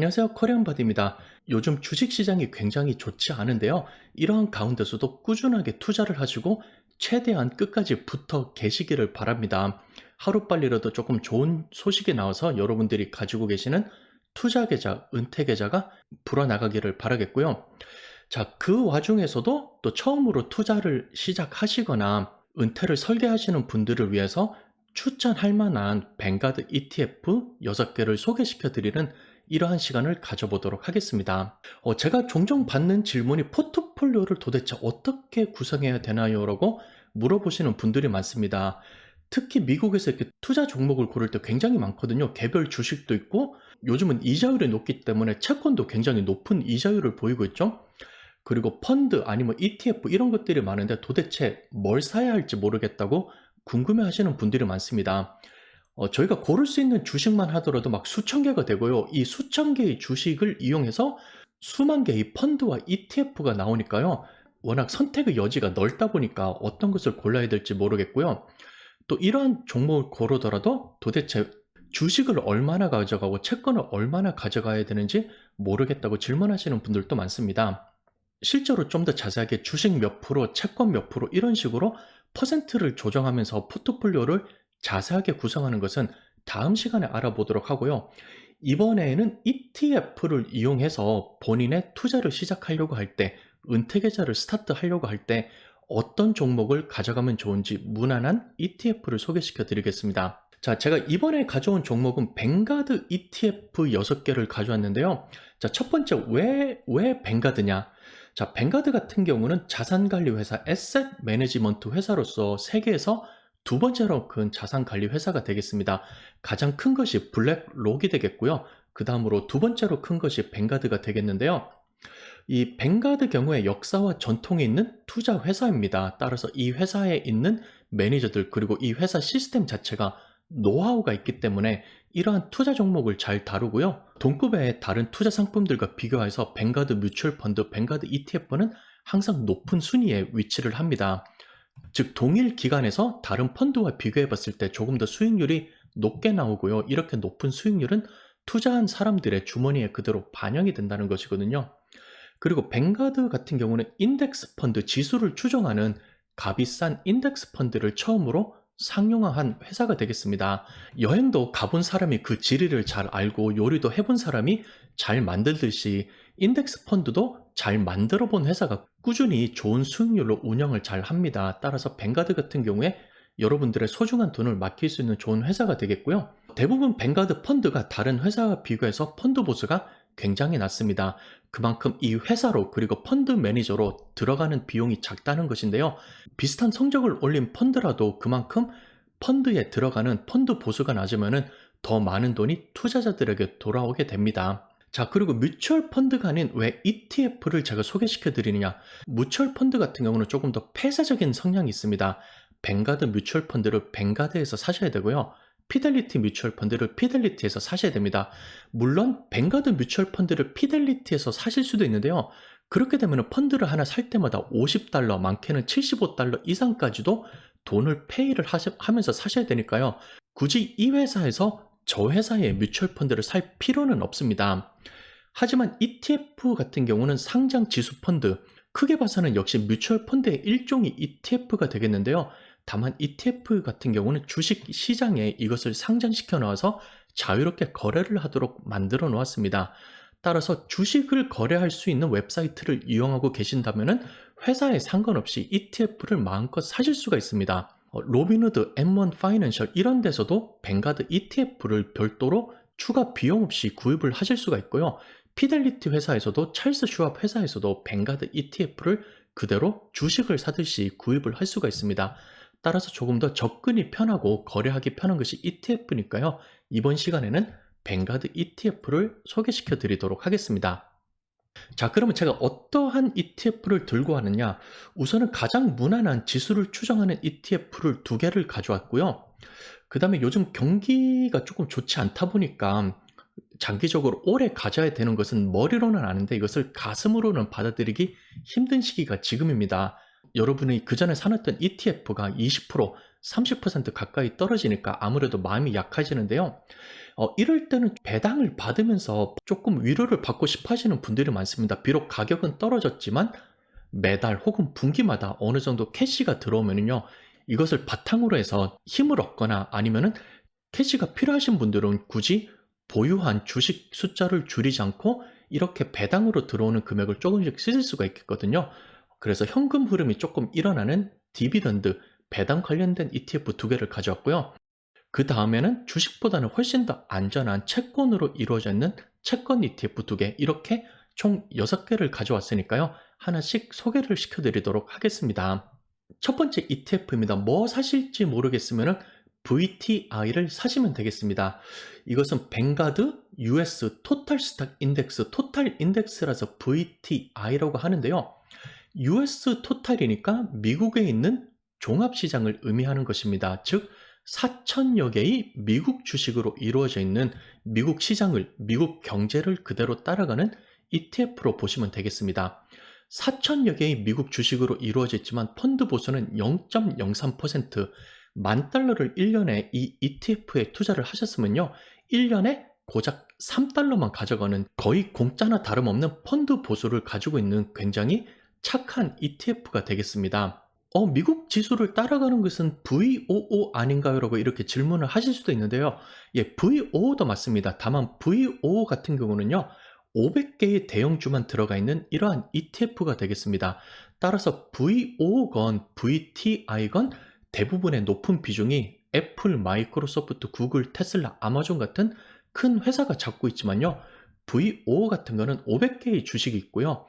안녕하세요. 코리안바디입니다. 요즘 주식시장이 굉장히 좋지 않은데요. 이러한 가운데서도 꾸준하게 투자를 하시고 최대한 끝까지 붙어 계시기를 바랍니다. 하루빨리라도 조금 좋은 소식이 나와서 여러분들이 가지고 계시는 투자 계좌, 은퇴 계좌가 불어나가기를 바라겠고요. 자, 그 와중에서도 또 처음으로 투자를 시작하시거나 은퇴를 설계하시는 분들을 위해서 추천할 만한 뱅가드 ETF 6개를 소개시켜 드리는 이러한 시간을 가져보도록 하겠습니다. 제가 종종 받는 질문이 포트폴리오를 도대체 어떻게 구성해야 되나요? 라고 물어보시는 분들이 많습니다. 특히 미국에서 이렇게 투자 종목을 고를 때 굉장히 많거든요. 개별 주식도 있고 요즘은 이자율이 높기 때문에 채권도 굉장히 높은 이자율을 보이고 있죠. 그리고 펀드 아니면 ETF 이런 것들이 많은데 도대체 뭘 사야 할지 모르겠다고 궁금해 하시는 분들이 많습니다. 저희가 고를 수 있는 주식만 하더라도 막 수천 개가 되고요. 이 수천 개의 주식을 이용해서 수만 개의 펀드와 ETF가 나오니까요. 워낙 선택의 여지가 넓다 보니까 어떤 것을 골라야 될지 모르겠고요. 또 이러한 종목을 고르더라도 도대체 주식을 얼마나 가져가고 채권을 얼마나 가져가야 되는지 모르겠다고 질문하시는 분들도 많습니다. 실제로 좀 더 자세하게 주식 몇 프로, 채권 몇 프로 이런 식으로 퍼센트를 조정하면서 포트폴리오를 자세하게 구성하는 것은 다음 시간에 알아보도록 하고요. 이번에는 ETF를 이용해서 본인의 투자를 시작하려고 할 때, 은퇴 계좌를 스타트하려고 할 때 어떤 종목을 가져가면 좋은지 무난한 ETF를 소개시켜 드리겠습니다. 자, 제가 이번에 가져온 종목은 뱅가드 ETF 6개를 가져왔는데요. 자, 첫 번째 왜 뱅가드냐? 자, 뱅가드 같은 경우는 자산관리 회사, 에셋 매니지먼트 회사로서 세계에서 두 번째로 큰 자산관리 회사가 되겠습니다. 가장 큰 것이 블랙록이 되겠고요. 그 다음으로 두 번째로 큰 것이 뱅가드가 되겠는데요. 이 뱅가드 경우에 역사와 전통이 있는 투자 회사입니다. 따라서 이 회사에 있는 매니저들 그리고 이 회사 시스템 자체가 노하우가 있기 때문에 이러한 투자 종목을 잘 다루고요. 동급의 다른 투자 상품들과 비교해서 뱅가드 뮤추얼 펀드, 뱅가드 ETF는 항상 높은 순위에 위치를 합니다. 즉 동일 기간에서 다른 펀드와 비교해 봤을 때 조금 더 수익률이 높게 나오고요. 이렇게 높은 수익률은 투자한 사람들의 주머니에 그대로 반영이 된다는 것이거든요. 그리고 뱅가드 같은 경우는 인덱스 펀드 지수를 추정하는 값비싼 인덱스 펀드를 처음으로 상용화한 회사가 되겠습니다. 여행도 가본 사람이 그 지리를 잘 알고 요리도 해본 사람이 잘 만들듯이 인덱스 펀드도 잘 만들어 본 회사가 꾸준히 좋은 수익률로 운영을 잘 합니다. 따라서 뱅가드 같은 경우에 여러분들의 소중한 돈을 맡길 수 있는 좋은 회사가 되겠고요. 대부분 뱅가드 펀드가 다른 회사와 비교해서 펀드 보수가 굉장히 낮습니다. 그만큼 이 회사로 그리고 펀드 매니저로 들어가는 비용이 작다는 것인데요. 비슷한 성적을 올린 펀드라도 그만큼 펀드에 들어가는 펀드 보수가 낮으면 더 많은 돈이 투자자들에게 돌아오게 됩니다. 자, 그리고 뮤추얼 펀드가 아닌 왜 ETF를 제가 소개시켜 드리느냐. 뮤추얼 펀드 같은 경우는 조금 더 폐쇄적인 성향이 있습니다. 뱅가드 뮤추얼 펀드를 뱅가드에서 사셔야 되고요. 피델리티 뮤추얼 펀드를 피델리티에서 사셔야 됩니다. 물론 뱅가드 뮤추얼 펀드를 피델리티에서 사실 수도 있는데요. 그렇게 되면 펀드를 하나 살 때마다 $50, 많게는 $75 이상까지도 돈을 페이를 하면서 사셔야 되니까요. 굳이 이 회사에서 저 회사의 뮤추얼 펀드를 살 필요는 없습니다. 하지만 ETF 같은 경우는 상장 지수 펀드, 크게 봐서는 역시 뮤추얼 펀드의 일종의 ETF가 되겠는데요. 다만 ETF 같은 경우는 주식 시장에 이것을 상장시켜 놓아서 자유롭게 거래를 하도록 만들어 놓았습니다. 따라서 주식을 거래할 수 있는 웹사이트를 이용하고 계신다면 회사에 상관없이 ETF를 마음껏 사실 수가 있습니다. 로빈후드, M1 파이낸셜 이런 데서도 뱅가드 ETF를 별도로 추가 비용 없이 구입을 하실 수가 있고요. 피델리티 회사에서도 찰스 슈왑 회사에서도 뱅가드 ETF를 그대로 주식을 사듯이 구입을 할 수가 있습니다. 따라서 조금 더 접근이 편하고 거래하기 편한 것이 ETF니까요. 이번 시간에는 뱅가드 ETF를 소개시켜 드리도록 하겠습니다. 자, 그러면 제가 어떠한 ETF를 들고 왔느냐? 우선은 가장 무난한 지수를 추정하는 ETF를 2개를 가져왔고요. 그 다음에 요즘 경기가 조금 좋지 않다 보니까 장기적으로 오래 가져야 되는 것은 머리로는 아는데 이것을 가슴으로는 받아들이기 힘든 시기가 지금입니다. 여러분이 그전에 사놨던 ETF가 20%, 30% 가까이 떨어지니까 아무래도 마음이 약해지는데요. 이럴 때는 배당을 받으면서 조금 위로를 받고 싶어 하시는 분들이 많습니다. 비록 가격은 떨어졌지만 매달 혹은 분기마다 어느 정도 캐시가 들어오면은요, 이것을 바탕으로 해서 힘을 얻거나 아니면은 캐시가 필요하신 분들은 굳이 보유한 주식 숫자를 줄이지 않고 이렇게 배당으로 들어오는 금액을 조금씩 쓰실 수가 있겠거든요. 그래서 현금 흐름이 조금 일어나는 디비던드, 배당 관련된 ETF 두 개를 가져왔고요. 그 다음에는 주식보다는 훨씬 더 안전한 채권으로 이루어져 있는 채권 ETF 두 개, 이렇게 총 6개를 가져왔으니까요. 하나씩 소개를 시켜드리도록 하겠습니다. 첫 번째 ETF입니다. 뭐 사실지 모르겠으면 VTI를 사시면 되겠습니다. 이것은 뱅가드 US 토탈 스탁 인덱스, 토탈 인덱스라서 VTI라고 하는데요. US 토탈이니까 미국에 있는 종합시장을 의미하는 것입니다. 즉, 4천여 개의 미국 주식으로 이루어져 있는 미국 시장을, 미국 경제를 그대로 따라가는 ETF로 보시면 되겠습니다. 4천여 개의 미국 주식으로 이루어져 있지만 펀드 보수는 0.03%, 만 달러를 1년에 이 ETF에 투자를 하셨으면요, 1년에 고작 3달러만 가져가는 거의 공짜나 다름없는 펀드 보수를 가지고 있는 굉장히 착한 ETF가 되겠습니다. 미국 지수를 따라가는 것은 VOO 아닌가요? 라고 이렇게 질문을 하실 수도 있는데요. 예, VOO도 맞습니다. 다만 VOO 같은 경우는요, 500개의 대형주만 들어가 있는 이러한 ETF가 되겠습니다. 따라서 VO건 VTI건 대부분의 높은 비중이 애플, 마이크로소프트, 구글, 테슬라, 아마존 같은 큰 회사가 잡고 있지만요, VO 같은 거는 500개의 주식이 있고요.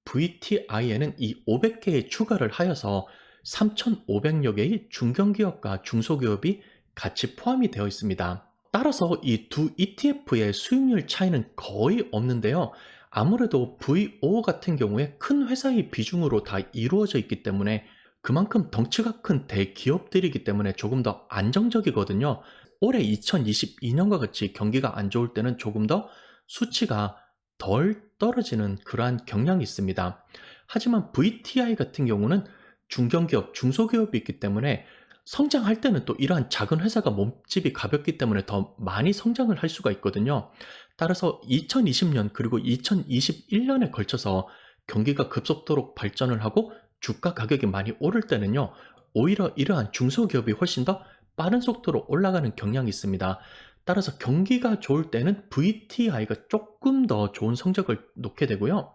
VTI에는 이 500개의 추가를 하여서 3,500여 개의 중견기업과 중소기업이 같이 포함이 되어 있습니다. 따라서 이 두 ETF의 수익률 차이는 거의 없는데요. 아무래도 VO 같은 경우에 큰 회사의 비중으로 다 이루어져 있기 때문에 그만큼 덩치가 큰 대기업들이기 때문에 조금 더 안정적이거든요. 올해 2022년과 같이 경기가 안 좋을 때는 조금 더 수치가 덜 떨어지는 그러한 경향이 있습니다. 하지만 VTI 같은 경우는 중견기업, 중소기업이 있기 때문에 성장할 때는 또 이러한 작은 회사가 몸집이 가볍기 때문에 더 많이 성장을 할 수가 있거든요. 따라서 2020년 그리고 2021년에 걸쳐서 경기가 급속도로 발전을 하고 주가 가격이 많이 오를 때는요, 오히려 이러한 중소기업이 훨씬 더 빠른 속도로 올라가는 경향이 있습니다. 따라서 경기가 좋을 때는 VTI가 조금 더 좋은 성적을 놓게 되고요.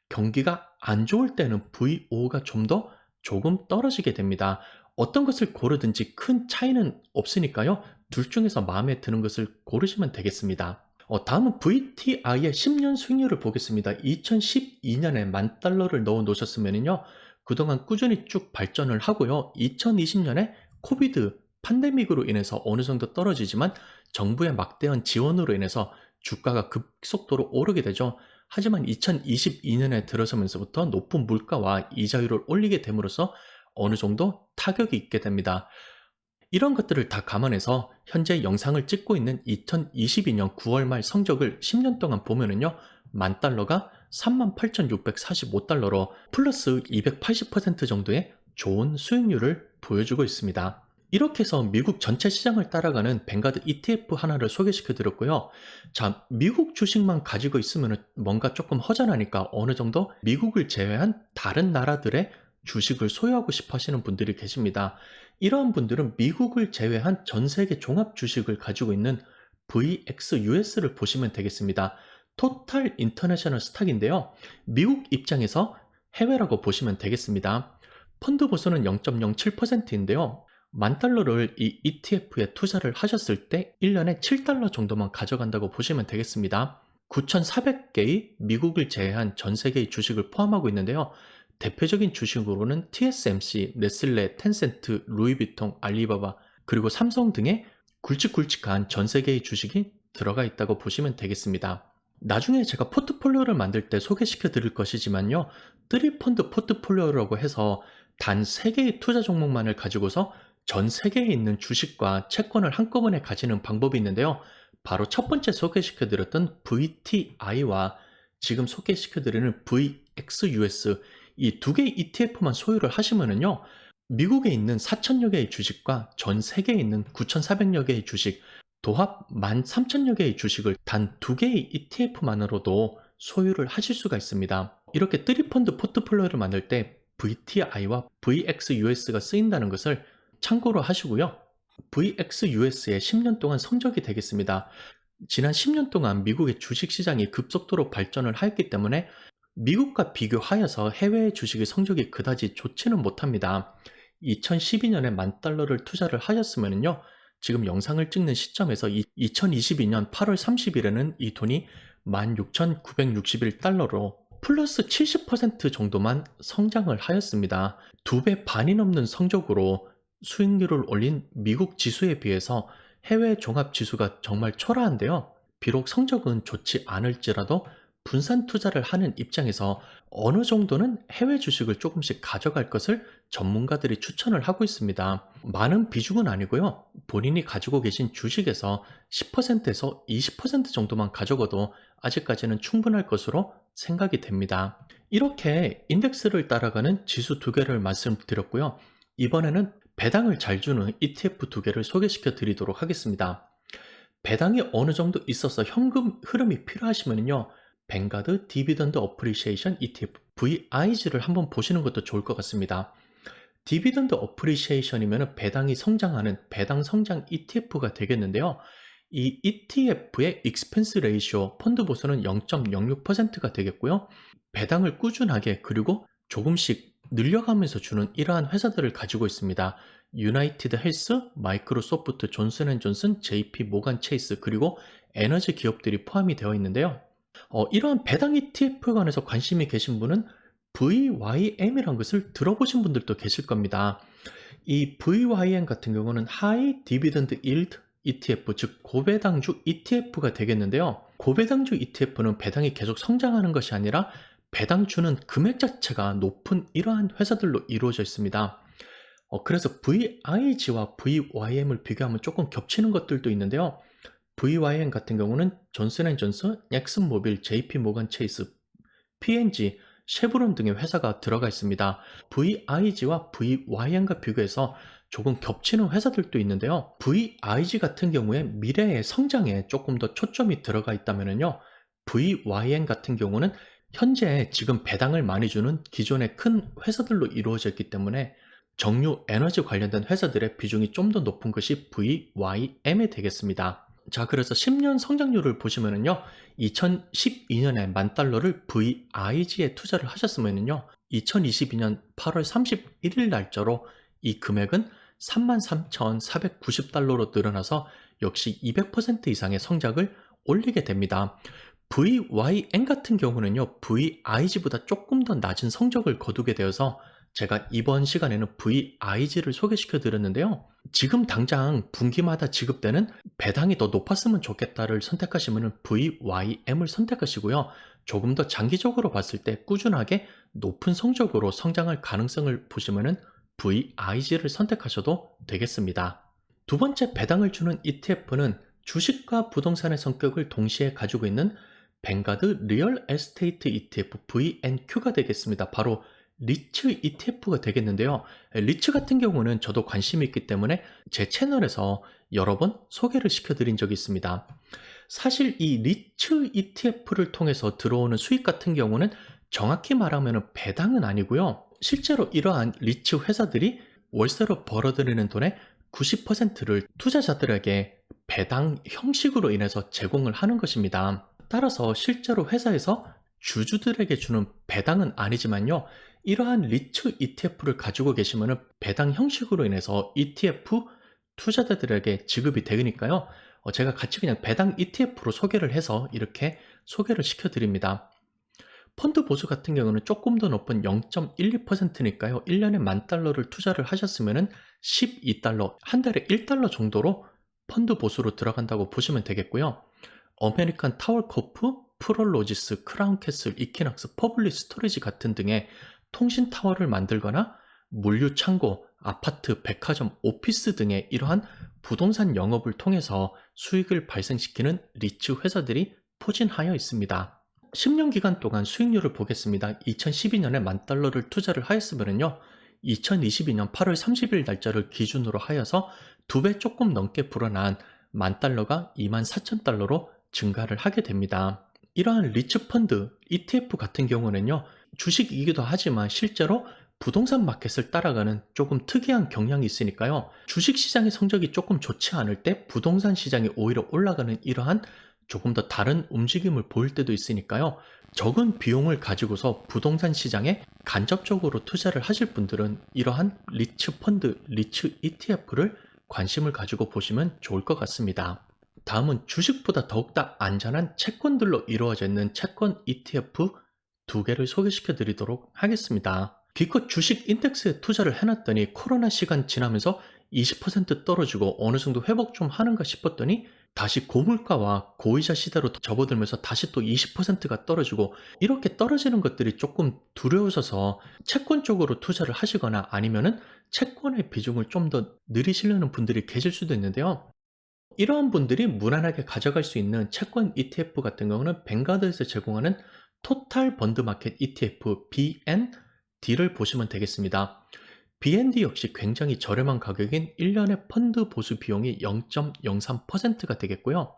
경기가 안 좋을 때는 VO가 좀 더 조금 떨어지게 됩니다. 어떤 것을 고르든지 큰 차이는 없으니까요. 둘 중에서 마음에 드는 것을 고르시면 되겠습니다. 다음은 VTI의 10년 수익률을 보겠습니다. 2012년에 만 달러를 넣어 놓으셨으면요, 그동안 꾸준히 쭉 발전을 하고요. 2020년에 코비드 팬데믹으로 인해서 어느 정도 떨어지지만 정부의 막대한 지원으로 인해서 주가가 급속도로 오르게 되죠. 하지만 2022년에 들어서면서부터 높은 물가와 이자율을 올리게 됨으로써 어느 정도 타격이 있게 됩니다. 이런 것들을 다 감안해서 현재 영상을 찍고 있는 2022년 9월 말 성적을 10년 동안 보면은요, 만 달러가 38,645달러로 플러스 280% 정도의 좋은 수익률을 보여주고 있습니다. 이렇게 해서 미국 전체 시장을 따라가는 뱅가드 ETF 하나를 소개시켜 드렸고요. 자, 미국 주식만 가지고 있으면 뭔가 조금 허전하니까 어느 정도 미국을 제외한 다른 나라들의 주식을 소유하고 싶어 하시는 분들이 계십니다. 이러한 분들은 미국을 제외한 전 세계 종합 주식을 가지고 있는 VXUS를 보시면 되겠습니다. 토탈 인터내셔널 스탁인데요. 미국 입장에서 해외라고 보시면 되겠습니다. 펀드 보수는 0.07%인데요. 만 달러를 이 ETF에 투자를 하셨을 때 1년에 7달러 정도만 가져간다고 보시면 되겠습니다. 9,400개의 미국을 제외한 전 세계의 주식을 포함하고 있는데요. 대표적인 주식으로는 TSMC, 네슬레, 텐센트, 루이비통, 알리바바, 그리고 삼성 등의 굵직굵직한 전 세계의 주식이 들어가 있다고 보시면 되겠습니다. 나중에 제가 포트폴리오를 만들 때 소개시켜 드릴 것이지만요. 뜨리펀드 포트폴리오라고 해서 단 3개의 투자 종목만을 가지고서 전 세계에 있는 주식과 채권을 한꺼번에 가지는 방법이 있는데요. 바로 첫 번째 소개시켜 드렸던 VTI와 지금 소개시켜 드리는 VXUS, 이 두 개의 ETF만 소유를 하시면은요, 미국에 있는 4천여 개의 주식과 전 세계에 있는 9,400여 개의 주식, 도합 13,000여 개의 주식을 단 2개의 ETF만으로도 소유를 하실 수가 있습니다. 이렇게 3펀드 포트폴리오를 만들 때 VTI와 VXUS가 쓰인다는 것을 참고로 하시고요. VXUS의 10년 동안 성적이 되겠습니다. 지난 10년 동안 미국의 주식시장이 급속도로 발전을 하였기 때문에 미국과 비교하여서 해외의 주식의 성적이 그다지 좋지는 못합니다. 2012년에 $10,000를 투자를 하셨으면요, 지금 영상을 찍는 시점에서 2022년 8월 30일에는 이 돈이 $16,961로 플러스 70% 정도만 성장을 하였습니다. 2배 반이 넘는 성적으로 수익률을 올린 미국 지수에 비해서 해외 종합 지수가 정말 초라한데요. 비록 성적은 좋지 않을지라도 분산 투자를 하는 입장에서 어느 정도는 해외 주식을 조금씩 가져갈 것을 전문가들이 추천을 하고 있습니다. 많은 비중은 아니고요. 본인이 가지고 계신 주식에서 10%에서 20% 정도만 가져가도 아직까지는 충분할 것으로 생각이 됩니다. 이렇게 인덱스를 따라가는 지수 2개를 말씀드렸고요. 이번에는 배당을 잘 주는 ETF 2개를 소개시켜 드리도록 하겠습니다. 배당이 어느 정도 있어서 현금 흐름이 필요하시면요, 뱅가드 디비던드 어프리시에이션 ETF VIG를 한번 보시는 것도 좋을 것 같습니다. 디비던드 어프리시에이션이면 배당이 성장하는 배당 성장 ETF가 되겠는데요. 이 ETF의 익스펜스 레이시오 펀드 보수는 0.06%가 되겠고요. 배당을 꾸준하게 그리고 조금씩 늘려가면서 주는 이러한 회사들을 가지고 있습니다. 유나이티드 헬스, 마이크로소프트, 존슨앤존슨, JP 모간 체이스, 그리고 에너지 기업들이 포함이 되어 있는데요. 이러한 배당 ETF에 관해서 관심이 계신 분은 VYM이라는 것을 들어보신 분들도 계실 겁니다. 이 VYM 같은 경우는 High Dividend Yield ETF, 즉 고배당주 ETF가 되겠는데요. 고배당주 ETF는 배당이 계속 성장하는 것이 아니라 배당 주는 금액 자체가 높은 이러한 회사들로 이루어져 있습니다. 그래서 VIG와 VYM을 비교하면 조금 겹치는 것들도 있는데요. VYM 같은 경우는 존슨앤존슨, 엑슨모빌, JP모간 체이스, P&G, 쉐브론 등의 회사가 들어가 있습니다. VIG와 VYM과 비교해서 조금 겹치는 회사들도 있는데요. VIG 같은 경우에 미래의 성장에 조금 더 초점이 들어가 있다면요, VYM 같은 경우는 현재 지금 배당을 많이 주는 기존의 큰 회사들로 이루어져 있기 때문에 정유 에너지 관련된 회사들의 비중이 좀 더 높은 것이 VYM이 되겠습니다. 자, 그래서 10년 성장률을 보시면은요, 2012년에 $10,000를 VIG에 투자를 하셨으면은요, 2022년 8월 31일 날짜로 이 금액은 $33,490로 늘어나서 역시 200% 이상의 성장을 올리게 됩니다. VYM 같은 경우는요, VIG보다 조금 더 낮은 성적을 거두게 되어서 제가 이번 시간에는 VIG를 소개시켜 드렸는데요. 지금 당장 분기마다 지급되는 배당이 더 높았으면 좋겠다를 선택하시면 VYM을 선택하시고요. 조금 더 장기적으로 봤을 때 꾸준하게 높은 성적으로 성장할 가능성을 보시면 VIG를 선택하셔도 되겠습니다. 두 번째 배당을 주는 ETF는 주식과 부동산의 성격을 동시에 가지고 있는 뱅가드 리얼 에스테이트 ETF VNQ가 되겠습니다. 바로 리츠 ETF가 되겠는데요. 리츠 같은 경우는 저도 관심이 있기 때문에 제 채널에서 여러 번 소개를 시켜드린 적이 있습니다. 사실 이 리츠 ETF를 통해서 들어오는 수익 같은 경우는 정확히 말하면 배당은 아니고요. 실제로 이러한 리츠 회사들이 월세로 벌어들이는 돈의 90%를 투자자들에게 배당 형식으로 인해서 제공을 하는 것입니다. 따라서 실제로 회사에서 주주들에게 주는 배당은 아니지만요, 이러한 리츠 ETF를 가지고 계시면 배당 형식으로 인해서 ETF 투자자들에게 지급이 되니까요, 제가 같이 그냥 배당 ETF로 소개를 해서 이렇게 소개를 시켜드립니다. 펀드 보수 같은 경우는 조금 더 높은 0.12%니까요. 1년에 $10,000를 투자를 하셨으면 $12, 한 달에 $1 정도로 펀드 보수로 들어간다고 보시면 되겠고요. 어메리칸 타워코프, 프롤로지스, 크라운캐슬, 이퀴낙스, 퍼블릭 스토리지 같은 등의 통신 타워를 만들거나 물류 창고, 아파트, 백화점, 오피스 등의 이러한 부동산 영업을 통해서 수익을 발생시키는 리츠 회사들이 포진하여 있습니다. 10년 기간 동안 수익률을 보겠습니다. 2012년에 $10,000를 투자를 하였으면요, 2022년 8월 30일 날짜를 기준으로 하여서 2배 조금 넘게 불어난 $10,000가 24,000달러로 증가를 하게 됩니다. 이러한 리츠 펀드, ETF 같은 경우는요, 주식이기도 하지만 실제로 부동산 마켓을 따라가는 조금 특이한 경향이 있으니까요. 주식 시장의 성적이 조금 좋지 않을 때 부동산 시장이 오히려 올라가는 이러한 조금 더 다른 움직임을 보일 때도 있으니까요. 적은 비용을 가지고서 부동산 시장에 간접적으로 투자를 하실 분들은 이러한 리츠 펀드, 리츠 ETF를 관심을 가지고 보시면 좋을 것 같습니다. 다음은 주식보다 더욱더 안전한 채권들로 이루어져 있는 채권 ETF 2개를 소개시켜 드리도록 하겠습니다. 기껏 주식 인덱스에 투자를 해놨더니 코로나 시간 지나면서 20% 떨어지고 어느 정도 회복 좀 하는가 싶었더니 다시 고물가와 고이자 시대로 접어들면서 다시 또 20%가 떨어지고, 이렇게 떨어지는 것들이 조금 두려우셔서 채권 쪽으로 투자를 하시거나 아니면은 채권의 비중을 좀 더 늘리시려는 분들이 계실 수도 있는데요. 이러한 분들이 무난하게 가져갈 수 있는 채권 ETF 같은 경우는 뱅가드에서 제공하는 토탈 번드 마켓 ETF BND를 보시면 되겠습니다. BND 역시 굉장히 저렴한 가격인 1년의 펀드 보수 비용이 0.03%가 되겠고요.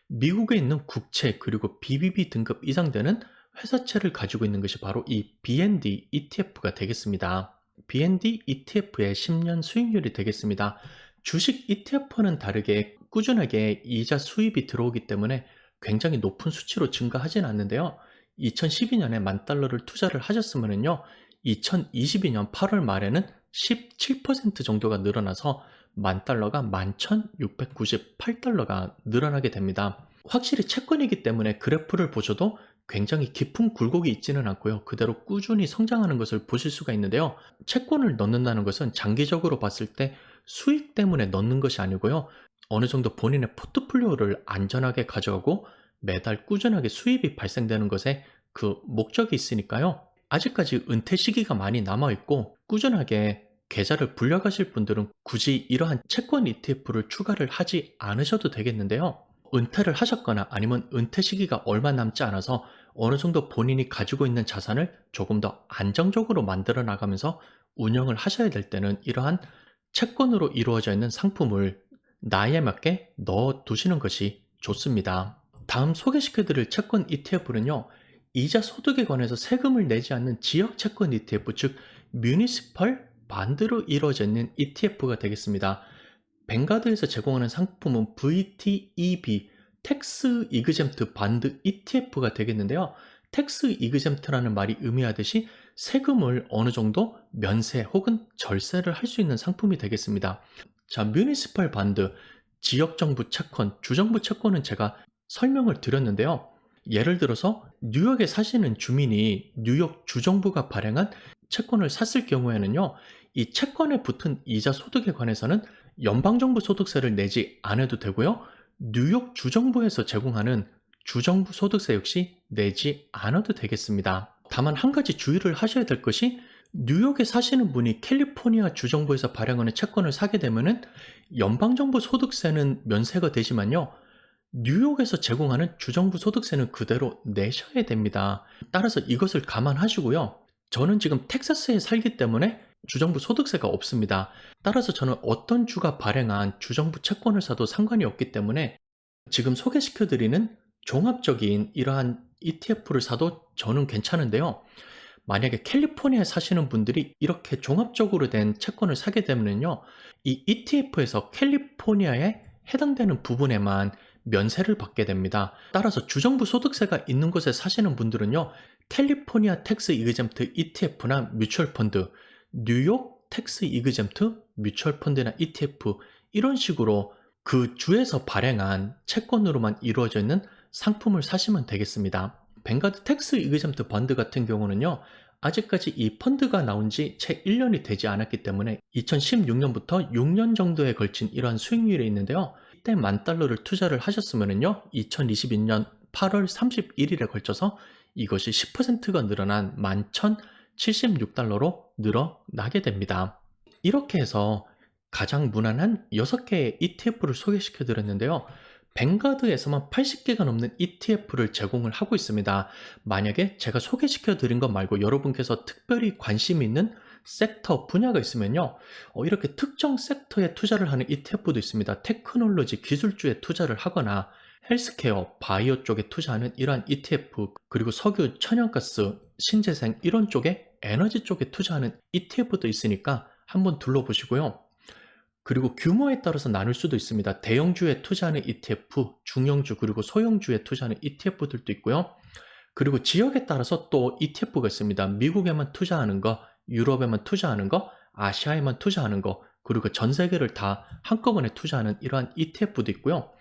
미국에 있는 국채 그리고 BBB 등급 이상 되는 회사채를 가지고 있는 것이 바로 이 BND ETF가 되겠습니다. BND ETF의 10년 수익률이 되겠습니다. 주식 ETF는 다르게 꾸준하게 이자 수입이 들어오기 때문에 굉장히 높은 수치로 증가하진 않는데요. 2012년에 $10,000를 투자를 하셨으면요, 2022년 8월 말에는 17% 정도가 늘어나서 $10,000가 11,698달러가 늘어나게 됩니다. 확실히 채권이기 때문에 그래프를 보셔도 굉장히 깊은 굴곡이 있지는 않고요. 그대로 꾸준히 성장하는 것을 보실 수가 있는데요. 채권을 넣는다는 것은 장기적으로 봤을 때 수익 때문에 넣는 것이 아니고요. 어느 정도 본인의 포트폴리오를 안전하게 가져가고 매달 꾸준하게 수입이 발생되는 것에 그 목적이 있으니까요. 아직까지 은퇴 시기가 많이 남아있고 꾸준하게 계좌를 불려가실 분들은 굳이 이러한 채권 ETF를 추가를 하지 않으셔도 되겠는데요. 은퇴를 하셨거나 아니면 은퇴 시기가 얼마 남지 않아서 어느 정도 본인이 가지고 있는 자산을 조금 더 안정적으로 만들어 나가면서 운영을 하셔야 될 때는 이러한 채권으로 이루어져 있는 상품을 나이에 맞게 넣어 두시는 것이 좋습니다. 다음 소개시켜드릴 채권 ETF는요, 이자 소득에 관해서 세금을 내지 않는 지역 채권 ETF, 즉 뮤니시펄 반드로 이루어져 있는 ETF가 되겠습니다. 뱅가드에서 제공하는 상품은 VTEB, 텍스 이그젬트 반드 ETF가 되겠는데요. 텍스 이그젬트라는 말이 의미하듯이 세금을 어느 정도 면세 혹은 절세를 할 수 있는 상품이 되겠습니다. 자, 뮤니시펄 반드, 지역정부 채권, 주정부 채권은 제가 설명을 드렸는데요. 예를 들어서 뉴욕에 사시는 주민이 뉴욕 주정부가 발행한 채권을 샀을 경우에는요, 이 채권에 붙은 이자 소득에 관해서는 연방정부 소득세를 내지 않아도 되고요. 뉴욕 주정부에서 제공하는 주정부 소득세 역시 내지 않아도 되겠습니다. 다만 한 가지 주의를 하셔야 될 것이, 뉴욕에 사시는 분이 캘리포니아 주정부에서 발행하는 채권을 사게 되면은 연방정부 소득세는 면세가 되지만요, 뉴욕에서 제공하는 주정부 소득세는 그대로 내셔야 됩니다. 따라서 이것을 감안하시고요. 저는 지금 텍사스에 살기 때문에 주정부 소득세가 없습니다. 따라서 저는 어떤 주가 발행한 주정부 채권을 사도 상관이 없기 때문에 지금 소개시켜드리는 종합적인 이러한 ETF를 사도 저는 괜찮은데요. 만약에 캘리포니아에 사시는 분들이 이렇게 종합적으로 된 채권을 사게 되면요, 이 ETF에서 캘리포니아에 해당되는 부분에만 면세를 받게 됩니다. 따라서 주정부 소득세가 있는 곳에 사시는 분들은요, 캘리포니아 텍스 이그젬트 ETF나 뮤추얼 펀드, 뉴욕 텍스 이그젬트 뮤추얼 펀드나 ETF, 이런 식으로 그 주에서 발행한 채권으로만 이루어져 있는 상품을 사시면 되겠습니다. 뱅가드 텍스 이그젬트 펀드 같은 경우는요, 아직까지 이 펀드가 나온 지 채 1년이 되지 않았기 때문에 2016년부터 6년 정도에 걸친 이러한 수익률이 있는데요. 이때 $10,000를 투자를 하셨으면요, 2022년 8월 31일에 걸쳐서 이것이 10%가 늘어난 11,076달러로 늘어나게 됩니다. 이렇게 해서 가장 무난한 6개의 ETF를 소개시켜 드렸는데요. 뱅가드에서만 80개가 넘는 ETF를 제공을 하고 있습니다. 만약에 제가 소개시켜 드린 것 말고 여러분께서 특별히 관심 있는 섹터 분야가 있으면요. 이렇게 특정 섹터에 투자를 하는 ETF도 있습니다. 테크놀로지 기술주에 투자를 하거나 헬스케어, 바이오 쪽에 투자하는 이러한 ETF, 그리고 석유, 천연가스, 신재생 이런 쪽에 에너지 쪽에 투자하는 ETF도 있으니까 한번 둘러보시고요. 그리고 규모에 따라서 나눌 수도 있습니다. 대형주에 투자하는 ETF, 중형주 그리고 소형주에 투자하는 ETF들도 있고요. 그리고 지역에 따라서 또 ETF가 있습니다. 미국에만 투자하는 거, 유럽에만 투자하는 거, 아시아에만 투자하는 거, 그리고 전 세계를 다 한꺼번에 투자하는 이러한 ETF도 있고요.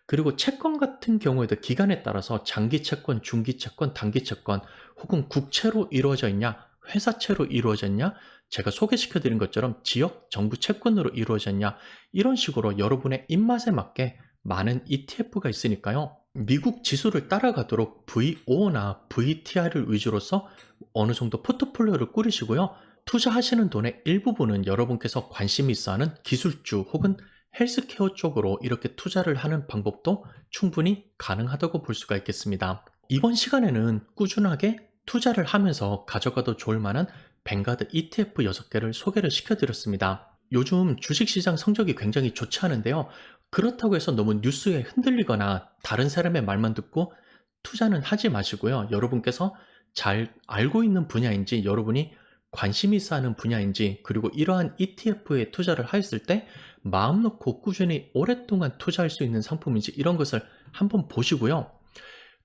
그리고 채권 같은 경우에도 기간에 따라서 장기 채권, 중기 채권, 단기 채권 혹은 국채로 이루어져 있냐, 회사채로 이루어져 있냐, 제가 소개시켜 드린 것처럼 지역 정부 채권으로 이루어져 있냐, 이런 식으로 여러분의 입맛에 맞게 많은 ETF가 있으니까요. 미국 지수를 따라가도록 VO나 VTR을 위주로서 어느 정도 포트폴리오를 꾸리시고요. 투자하시는 돈의 일부분은 여러분께서 관심이 있어 하는 기술주 혹은 헬스케어 쪽으로 이렇게 투자를 하는 방법도 충분히 가능하다고 볼 수가 있겠습니다. 이번 시간에는 꾸준하게 투자를 하면서 가져가도 좋을 만한 뱅가드 ETF 6개를 소개를 시켜드렸습니다. 요즘 주식시장 성적이 굉장히 좋지 않은데요. 그렇다고 해서 너무 뉴스에 흔들리거나 다른 사람의 말만 듣고 투자는 하지 마시고요. 여러분께서 잘 알고 있는 분야인지, 여러분이 관심이 있어 하는 분야인지, 그리고 이러한 ETF에 투자를 하였을 때 마음 놓고 꾸준히 오랫동안 투자할 수 있는 상품인지 이런 것을 한번 보시고요.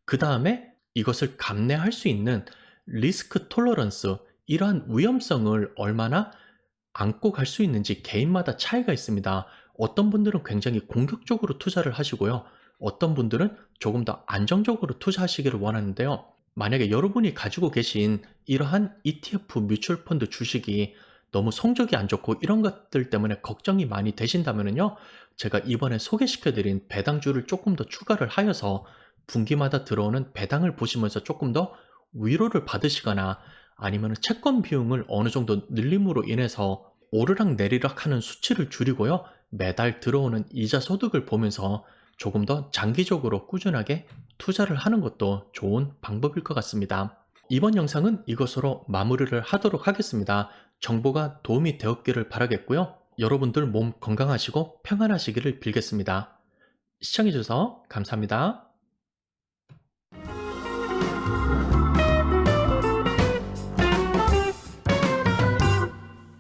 그 다음에 이것을 감내할 수 있는 리스크 톨러런스, 이러한 위험성을 얼마나 안고 갈 수 있는지 개인마다 차이가 있습니다. 어떤 분들은 굉장히 공격적으로 투자를 하시고요. 어떤 분들은 조금 더 안정적으로 투자하시기를 원하는데요. 만약에 여러분이 가지고 계신 이러한 ETF 뮤추얼 펀드 주식이 너무 성적이 안 좋고 이런 것들 때문에 걱정이 많이 되신다면요. 제가 이번에 소개시켜 드린 배당주를 조금 더 추가를 하여서 분기마다 들어오는 배당을 보시면서 조금 더 위로를 받으시거나 아니면 채권 비용을 어느 정도 늘림으로 인해서 오르락 내리락 하는 수치를 줄이고요. 매달 들어오는 이자 소득을 보면서 조금 더 장기적으로 꾸준하게 투자를 하는 것도 좋은 방법일 것 같습니다. 이번 영상은 이것으로 마무리를 하도록 하겠습니다. 정보가 도움이 되었기를 바라겠고요. 여러분들 몸 건강하시고 평안하시기를 빌겠습니다. 시청해주셔서 감사합니다.